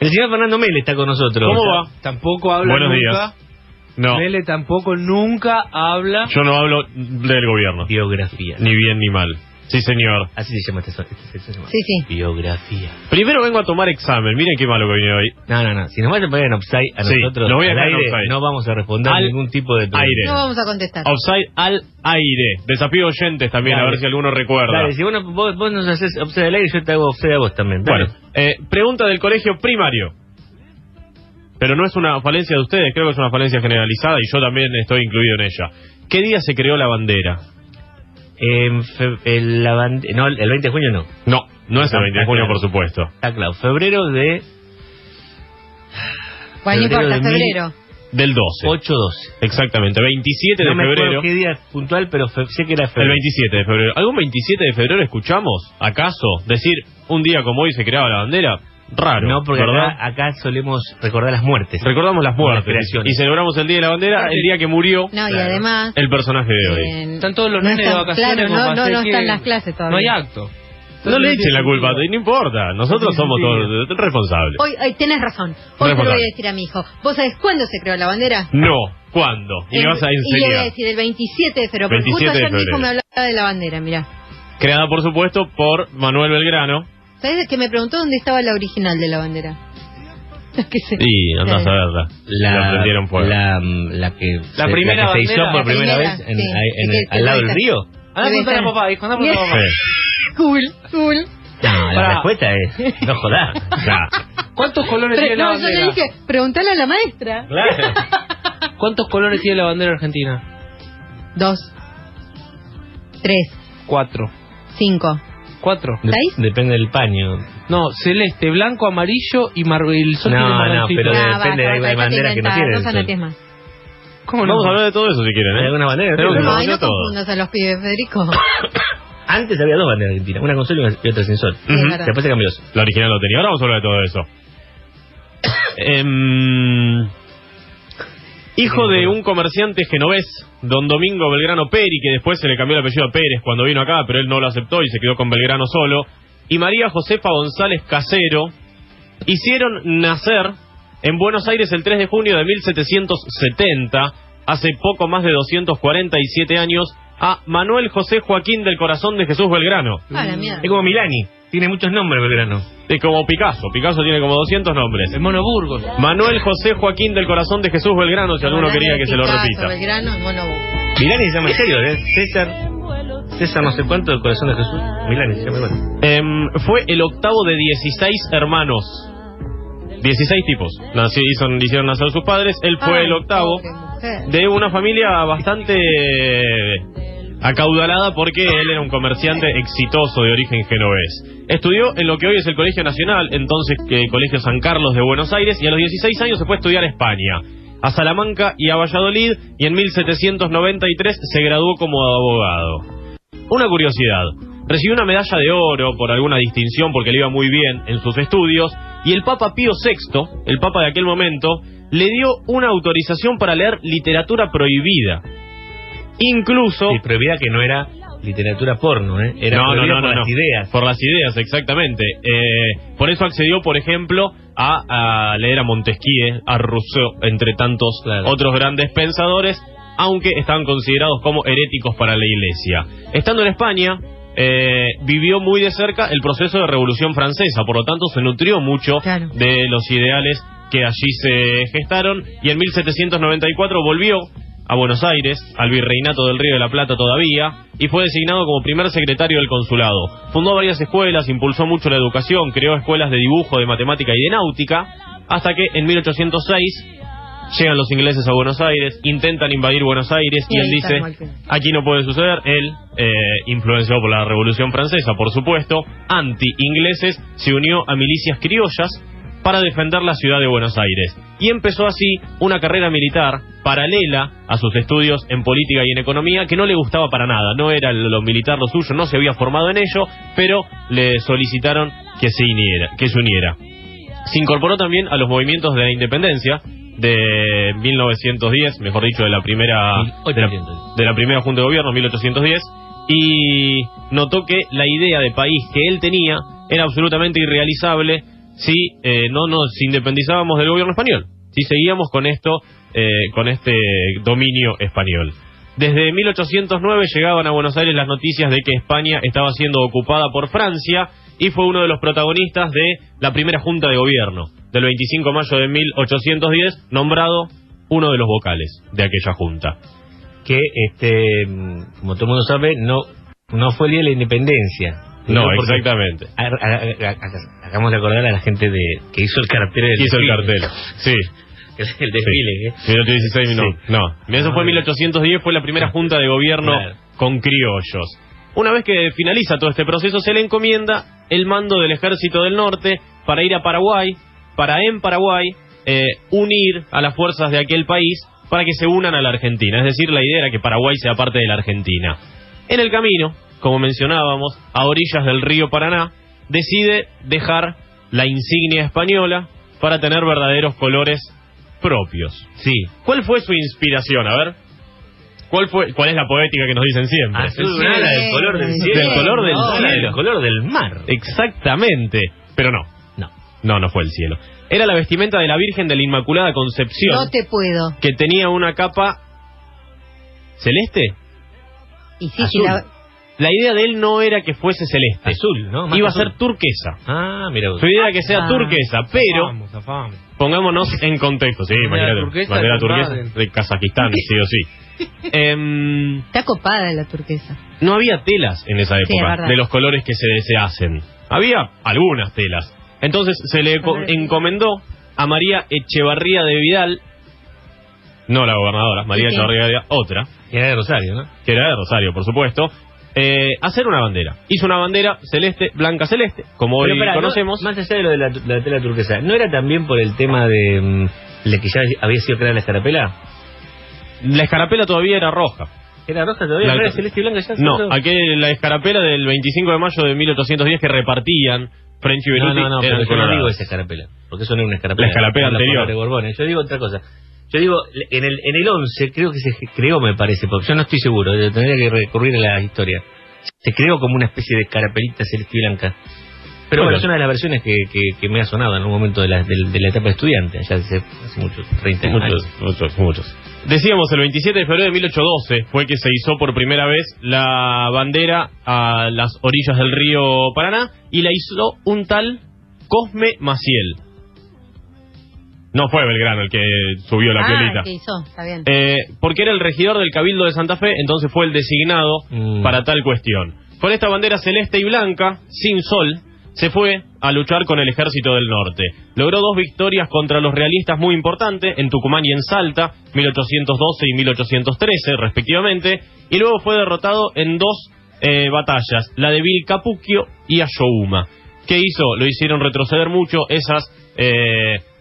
El señor Fernando Mele está con nosotros. ¿Cómo va? Tampoco habla Buenos nunca. días. No. Mele tampoco nunca habla. Yo no hablo del gobierno. Biografía. Ni bien ni mal. Sí, señor. Así se llama este sección. Sí, sí. Biografía. Primero vengo a tomar examen. Miren qué malo que vine hoy. No. Si nos van a poner en offside a Sí, nosotros nos voy a al dejar en aire, offside. no vamos a responder Al ningún tipo de pregunta. aire. No vamos a contestar. Offside al aire. Desafío oyentes también, Dale. a ver si alguno recuerda. Dale, si vos nos haces offside al aire, yo te hago offside a vos también. Dale. Bueno, pregunta del colegio primario. Pero no es una falencia de ustedes, creo que es una falencia generalizada y yo también estoy incluido en ella. ¿Qué día se creó la bandera? El 20 de junio no. No es el 20 de junio, por supuesto. Está claro. Febrero de... Bueno, no importa, de febrero. Del 12. 8-12. Exactamente, 27 No de me febrero. acuerdo qué día puntual, pero sé que era El febrero. 27 de febrero. ¿Algún 27 de febrero escuchamos? ¿Acaso? Decir, un día como hoy se creaba la bandera. Raro, No, porque ¿verdad? acá solemos recordar las muertes. Recordamos las muertes creaciones. y celebramos el Día de la Bandera, el día que murió No, y además... el personaje de hoy. Están todos los no nenes de están- vacaciones. claro, como no para hacer están que- las clases todavía. No hay acto. No le echen la culpa, no importa. Nosotros somos todos responsables. Hoy tenés razón. Hoy te lo voy a decir a mi hijo. ¿Vos sabés cuándo se creó la bandera? No, ¿cuándo? Y le vas a Y le voy a enseñar. decir el 27 de febrero. Porque justo 27 de ayer mi hijo febrero. me hablaba de la bandera, mirá. Creada, por supuesto, por Manuel Belgrano. ¿Sabés que me preguntó dónde estaba la original de la bandera? Que sé. Y andás a verla. La prendieron fuego. La primera que se hizo bandera. por primera La vez primera, sí. al lado del río. Anda a preguntar a papá, hijo, anda a preguntar a papá. Sí. Cool. No, la Pará. respuesta es no jodas. ¿Cuántos colores tiene la No, yo le bandera? dije, preguntale a la maestra. Claro. ¿Cuántos colores tiene la bandera argentina? 2, 3, 4. 5. 4. ¿Seis? Depende del paño. No, celeste, blanco, amarillo y el sol tiene No, marroncito. pero Ah, depende, hay banderas que no tienen No sol. sanotes más. ¿Cómo no? Vamos a hablar de todo eso si quieren, ¿Hay ¿eh? alguna bandera? Tenemos que No, conocer no todo. confundas a los pibes, Federico. Antes había dos banderas argentinas, una con sol y otra sin sol. Sí, es verdad. Después se cambió. La original lo tenía. Ahora vamos a hablar de todo eso. Hijo de un comerciante genovés, don Domingo Belgrano Peri, que después se le cambió el apellido a Pérez cuando vino acá, pero él no lo aceptó y se quedó con Belgrano solo, y María Josefa González Casero, hicieron nacer en Buenos Aires el 3 de junio de 1770, hace poco más de 247 años, a Manuel José Joaquín del Corazón de Jesús Belgrano. A la mierda. Es como Milani, tiene muchos nombres Belgrano. Es como Picasso tiene como 200 nombres. El Mono Burgos. Manuel José Joaquín del Corazón de Jesús Belgrano, si alguno quería que se lo Picasso, repita. Belgrano, bueno, Milani se llama en serio, ¿eh? César no sé cuánto del Corazón de Jesús. Milani se llama igual. Fue el octavo de 16 hermanos. 16 tipos. Hicieron nacer sus padres. Él fue Ay, el octavo pobre mujer. de una familia bastante acaudalada porque él era un comerciante exitoso de origen genovés. Estudió en lo que hoy es el Colegio Nacional, entonces Colegio San Carlos de Buenos Aires, y a los 16 años se fue a estudiar a España, a Salamanca y a Valladolid, y en 1793 se graduó como abogado. Una curiosidad, recibió una medalla de oro por alguna distinción porque le iba muy bien en sus estudios, y el Papa Pío VI, el Papa de aquel momento, le dio una autorización para leer literatura prohibida. Incluso... Y prohibida que no era literatura porno, ¿eh? Era prohibida por las ideas. Por las ideas, exactamente. Por eso accedió, por ejemplo, a leer a Montesquieu, a Rousseau, entre tantos otros grandes pensadores, aunque estaban considerados como heréticos para la Iglesia. Estando en España, vivió muy de cerca el proceso de Revolución Francesa, por lo tanto se nutrió mucho de los ideales que allí se gestaron, y en 1794 volvió a Buenos Aires, al Virreinato del Río de la Plata todavía, y fue designado como primer secretario del consulado. Fundó varias escuelas, impulsó mucho la educación, creó escuelas de dibujo, de matemática y de náutica, hasta que en 1806 llegan los ingleses a Buenos Aires, intentan invadir Buenos Aires, y él dice, aquí no puede suceder. Él, influenciado por la Revolución Francesa, por supuesto, anti-ingleses, se unió a milicias criollas para defender la ciudad de Buenos Aires. Y empezó así una carrera militar paralela a sus estudios en política y en economía, que no le gustaba para nada. No era lo militar lo suyo, no se había formado en ello, pero le solicitaron que se uniera. Se incorporó también a los movimientos de la independencia de 1910, mejor dicho, de la primera Junta de Gobierno, 1810, y notó que la idea de país que él tenía era absolutamente irrealizable si no nos independizábamos del gobierno español, si seguíamos con esto, con este dominio español. Desde 1809 llegaban a Buenos Aires las noticias de que España estaba siendo ocupada por Francia y fue uno de los protagonistas de la primera junta de gobierno del 25 de mayo de 1810, nombrado uno de los vocales de aquella junta. Que, como todo el mundo sabe, no fue el día de la independencia. No, exactamente. Hagamos de acordar a la gente que hizo el cartel del hizo el desfile. cartel, sí. El desfile, sí. 1816, no. Eso fue en 1810, fue la primera junta de gobierno con criollos. Una vez que finaliza todo este proceso, se le encomienda el mando del Ejército del Norte para ir a Paraguay, para en Paraguay unir a las fuerzas de aquel país para que se unan a la Argentina. Es decir, la idea era que Paraguay sea parte de la Argentina. En el camino, como mencionábamos, a orillas del río Paraná, decide dejar la insignia española para tener verdaderos colores propios. Sí. ¿Cuál fue su inspiración? A ver. ¿Cuál es la poética que nos dicen siempre? Azul, del color del cielo. Del color del cielo. Del color del mar. Exactamente. Pero no fue el cielo. Era la vestimenta de la Virgen de la Inmaculada Concepción. No te puedo. Que tenía una capa celeste. Y sí, azul. La idea de él no era que fuese celeste. Azul, ¿no? Más iba azul. a ser turquesa. Ah, mira. Su idea era que sea turquesa, pero Zafamos. pongámonos en contexto. Sí, imagínate. Bandera turquesa de Kazajistán, sí o sí. Está copada la turquesa. No había telas en esa Sí, época de los colores que se hacen. Había algunas telas. Entonces se le encomendó a María Echevarría de Vidal, no la gobernadora, María Echevarría de Vidal, otra. Que era de Rosario, ¿no? Que era de Rosario, por supuesto. Hacer una bandera. Hizo una bandera celeste, blanca celeste, como hoy conocemos. Más allá de lo de la tela turquesa, ¿no era también por el tema de la que ya había sido creada la escarapela? La escarapela todavía era roja. ¿Era roja todavía? ¿No era celeste y blanca ya? No, la escarapela del 25 de mayo de 1810 que repartían French y Beruti. No, pero yo no digo esa escarapela, porque eso no es una escarapela. La escarapela anterior. De Borbones. Yo digo otra cosa. Yo digo, en el 11 creo que se creó, me parece, porque yo no estoy seguro, tendría que recurrir a la historia. Se creó como una especie de escarapelita celeste y blanca. Pero bueno, es una de las versiones que me ha sonado en un momento de la etapa de estudiante, ya hace muchos, 30 años. Muchos. Decíamos, el 27 de febrero de 1812 fue que se izó por primera vez la bandera a las orillas del río Paraná y la hizo un tal Cosme Maciel. No fue Belgrano el que subió la piolita. ¿Qué hizo? Está bien. Porque era el regidor del Cabildo de Santa Fe, entonces fue el designado para tal cuestión. Con esta bandera celeste y blanca, sin sol, se fue a luchar con el Ejército del Norte. Logró 2 victorias contra los realistas muy importantes, en Tucumán y en Salta, 1812 y 1813 respectivamente, y luego fue derrotado en 2 batallas, la de Vilcapuquio y Ayohuma. ¿Qué hizo? Lo hicieron retroceder mucho. Esas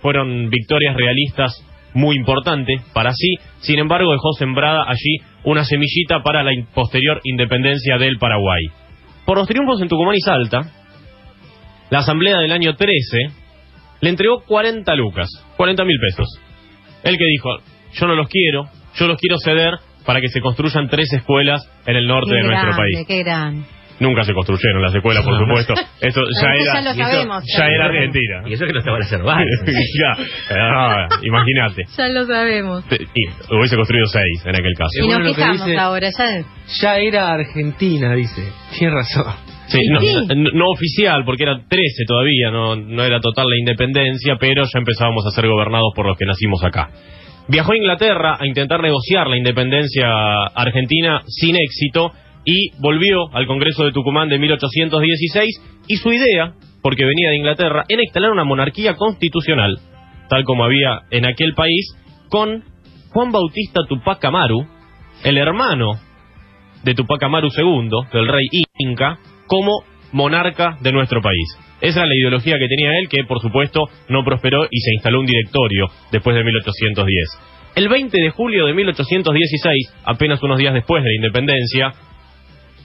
fueron victorias realistas muy importantes para sí. Sin embargo, dejó sembrada allí una semillita para la posterior independencia del Paraguay. Por los triunfos en Tucumán y Salta, la asamblea del año 13 le entregó 40 lucas, 40.000 pesos. Él que dijo, yo los quiero ceder para que se construyan 3 escuelas en el norte de nuestro país. Qué gran. Nunca se construyeron las escuelas, por supuesto. Eso Ya era Argentina. Y eso que no estaba la Cervantes. Imagínate. Ya lo sabemos. Y hubiese construido 6 en aquel caso. Y nos fijamos ahora, ya era Argentina, dice. Tiene razón. Sí, no oficial, porque era 13 todavía, no era total la independencia, pero ya empezábamos a ser gobernados por los que nacimos acá. Viajó a Inglaterra a intentar negociar la independencia argentina sin éxito y volvió al Congreso de Tucumán de 1816 y su idea, porque venía de Inglaterra, era instalar una monarquía constitucional, tal como había en aquel país, con Juan Bautista Tupac Amaru, el hermano de Tupac Amaru II, del rey Inca, como monarca de nuestro país. Esa era la ideología que tenía él, que por supuesto no prosperó y se instaló un directorio después de 1810. El 20 de julio de 1816, apenas unos días después de la independencia,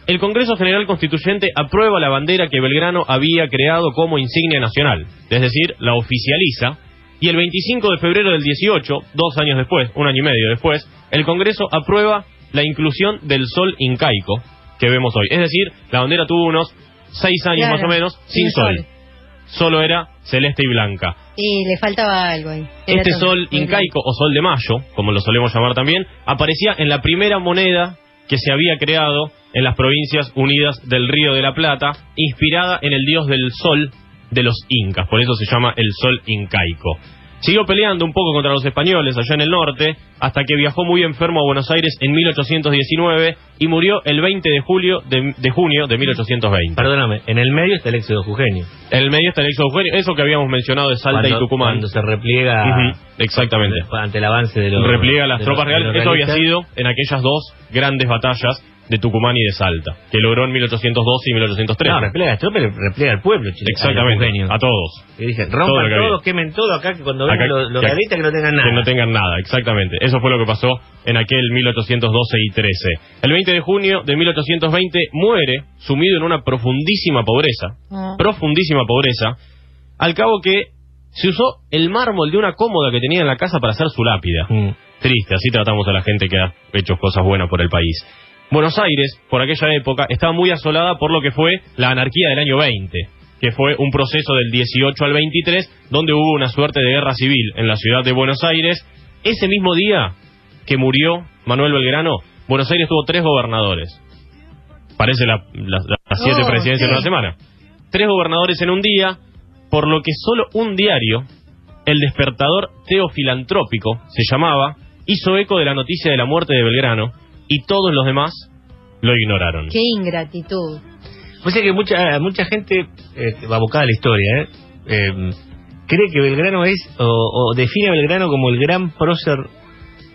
el Congreso General Constituyente aprueba la bandera que Belgrano había creado como insignia nacional, es decir, la oficializa, y el 25 de febrero del 18, 2 años después, 1 año y medio después, el Congreso aprueba la inclusión del sol incaico que vemos hoy. Es decir, la bandera tuvo unos 6 años más o menos sin sol. solo era celeste y blanca. Y le faltaba algo ahí. Era Este todo sol muy incaico o sol de mayo, como lo solemos llamar también, aparecía en la primera moneda que se había creado en las Provincias Unidas del Río de la Plata, inspirada en el dios del sol de los incas, por eso se llama el sol incaico. Siguió peleando un poco contra los españoles allá en el norte, hasta que viajó muy enfermo a Buenos Aires en 1819 y murió el 20 de junio de 1820. Perdóname, en el medio está el éxodo jujeño. En el medio está el éxodo jujeño, eso que habíamos mencionado de Salta y Tucumán. Cuando se repliega... Exactamente. Ante el avance de los... Repliega las tropas reales. Eso había realistas. sido en aquellas dos grandes batallas de Tucumán y de Salta, que logró en 1812 y 1813. No, repliega las tropas, repliega al pueblo chileno. Exactamente, a todos. Y dije, Todo rompan lo que había. todos, quemen todo acá, que cuando vengan los que- realistas que no tengan nada. Que no tengan nada, exactamente. Eso fue lo que pasó en aquel 1812 y 13. El 20 de junio de 1820 muere sumido en una profundísima pobreza. Profundísima pobreza. Al cabo que se usó el mármol de una cómoda que tenía en la casa para hacer su lápida. Triste, así tratamos a la gente que ha hecho cosas buenas por el país. Buenos Aires, por aquella época, estaba muy asolada por lo que fue la anarquía del año 20, que fue un proceso del 18 al 23, donde hubo una suerte de guerra civil en la ciudad de Buenos Aires. Ese mismo día que murió Manuel Belgrano, Buenos Aires tuvo 3 gobernadores. Parece las 7 presidencias en una semana. 3 gobernadores en un día, por lo que solo un diario, El Despertador Teofilantrópico, se llamaba, hizo eco de la noticia de la muerte de Belgrano, y todos los demás lo ignoraron. Qué ingratitud. O sea que mucha gente abocada a la historia, cree que Belgrano es, o define a Belgrano como el gran prócer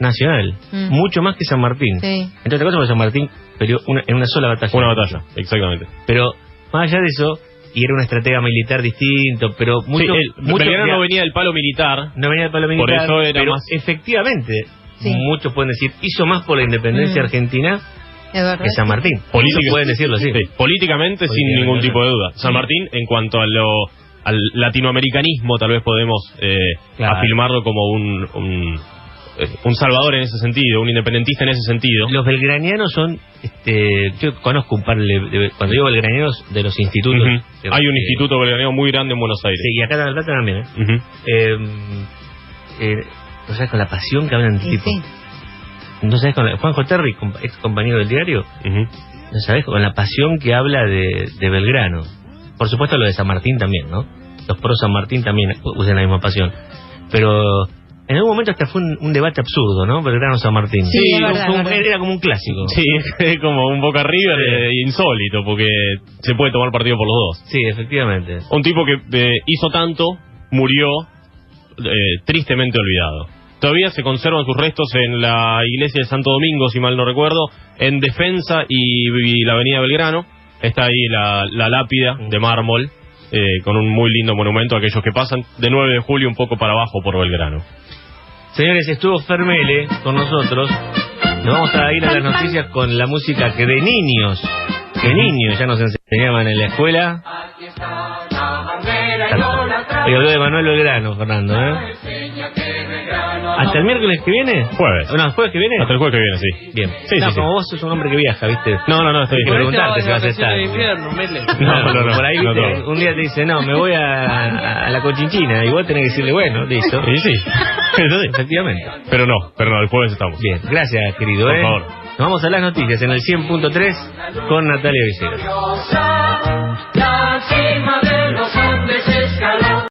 nacional, mucho más que San Martín. Sí. Entre otras cosas, porque San Martín peleó en una sola batalla. Una batalla, exactamente. Pero más allá de eso, y era una estratega militar distinto, pero mucho, Belgrano no venía del palo militar. No venía del palo militar, por eso era pero más... efectivamente, muchos pueden decir, hizo más por la independencia argentina que San Martín. Pueden decirlo así. Políticamente, sin ningún tipo de duda. San Martín, en cuanto a al latinoamericanismo, tal vez podemos afirmarlo como un salvador en ese sentido, un independentista en ese sentido. Los belgranianos son, yo conozco un par cuando digo belgranianos, de los institutos. Hay un instituto belgraniano muy grande en Buenos Aires. Sí, y acá en La Plata también, ¿no sabes con la pasión que hablan tipo? Sí. ¿No sabes con Juanjo Terry, ex compañero del diario? ¿No sabes con la pasión que habla de Belgrano? Por supuesto lo de San Martín también, ¿no? Los pro San Martín también usan la misma pasión. Pero en algún momento hasta fue un debate absurdo, ¿no? Belgrano-San Martín. Sí, es verdad. Era como un clásico. Sí, es como un Boca River insólito, porque se puede tomar partido por los dos. Sí, efectivamente. Un tipo que hizo tanto, murió tristemente olvidado. Todavía se conservan sus restos en la iglesia de Santo Domingo, si mal no recuerdo, en Defensa y la avenida Belgrano. Está ahí la lápida de mármol, con un muy lindo monumento a aquellos que pasan de 9 de julio un poco para abajo por Belgrano. Señores, estuvo Fermele con nosotros. Nos vamos a ir a las noticias con la música que de niños ya nos enseñaban en la escuela. Hoy habló de Manuel Belgrano, Fernando, ¿Hasta el miércoles que viene? Jueves. No, ¿el jueves que viene? Hasta el jueves que viene, sí. Bien. Sí, no, sí, como vos sos un hombre que viaja, ¿viste? No, estoy Hay que preguntarte si vas a estar. No, por ahí, no, ¿viste? Un día te dice, no, me voy a la Cochinchina, y vos tenés que decirle, bueno, listo. Sí. Efectivamente. Pero no, el jueves estamos. Bien, gracias, querido. Por favor. Nos vamos a las noticias en el 100.3 con Natalia Viceros.